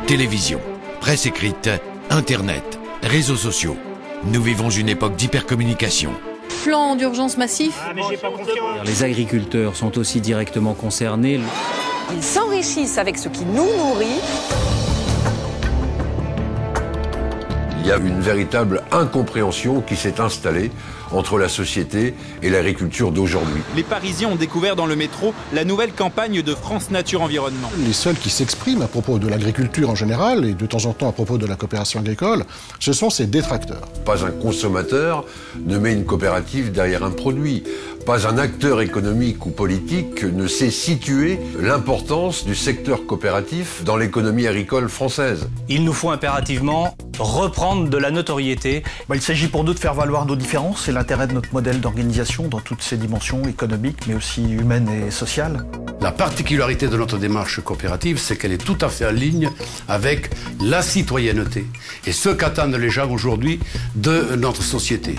télévision, presse écrite, internet, réseaux sociaux. Nous vivons une époque d'hypercommunication. Plan d'urgence massif. Les agriculteurs sont aussi directement concernés. Ils s'enrichissent avec ce qui nous nourrit. Il y a une véritable incompréhension qui s'est installée entre la société et l'agriculture d'aujourd'hui. Les Parisiens ont découvert dans le métro la nouvelle campagne de France Nature Environnement. Les seuls qui s'expriment à propos de l'agriculture en général et de temps en temps à propos de la coopération agricole, ce sont ces détracteurs. Pas un consommateur ne met une coopérative derrière un produit. Pas un acteur économique ou politique ne sait situer l'importance du secteur coopératif dans l'économie agricole française. Il nous faut impérativement reprendre de la notoriété. Il s'agit pour nous de faire valoir nos différences. C'est l'intérêt de notre modèle d'organisation dans toutes ses dimensions économiques, mais aussi humaines et sociales. La particularité de notre démarche coopérative, c'est qu'elle est tout à fait en ligne avec la citoyenneté et ce qu'attendent les gens aujourd'hui de notre société.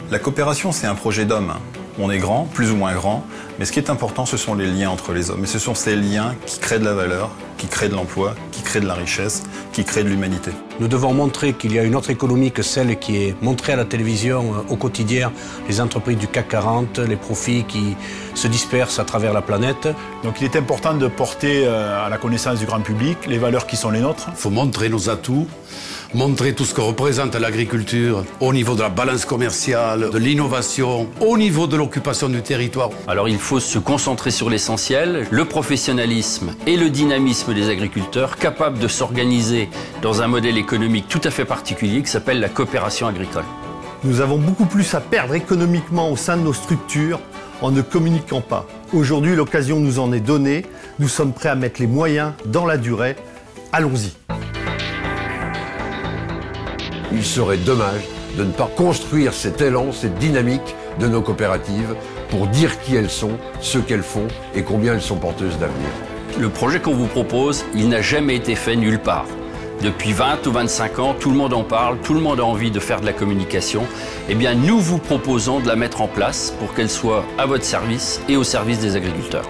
La coopération, c'est un projet d'homme. On est grand, plus ou moins grand, mais ce qui est important, ce sont les liens entre les hommes. Et ce sont ces liens qui créent de la valeur, qui créent de l'emploi, qui créent de la richesse, qui créent de l'humanité. Nous devons montrer qu'il y a une autre économie que celle qui est montrée à la télévision au quotidien, les entreprises du CAC 40, les profits qui se dispersent à travers la planète. Donc il est important de porter à la connaissance du grand public les valeurs qui sont les nôtres. Il faut montrer nos atouts, montrer tout ce que représente l'agriculture au niveau de la balance commerciale, de l'innovation, au niveau de l'occupation du territoire. Alors il faut se concentrer sur l'essentiel, le professionnalisme et le dynamisme des agriculteurs capables de s'organiser dans un modèle économique tout à fait particulier qui s'appelle la coopération agricole. Nous avons beaucoup plus à perdre économiquement au sein de nos structures en ne communiquant pas. Aujourd'hui, l'occasion nous en est donnée. Nous sommes prêts à mettre les moyens dans la durée. Allons-y. Il serait dommage de ne pas construire cet élan, cette dynamique de nos coopératives pour dire qui elles sont, ce qu'elles font et combien elles sont porteuses d'avenir. Le projet qu'on vous propose, il n'a jamais été fait nulle part. Depuis 20 ou 25 ans, tout le monde en parle, tout le monde a envie de faire de la communication. Eh bien, nous vous proposons de la mettre en place pour qu'elle soit à votre service et au service des agriculteurs.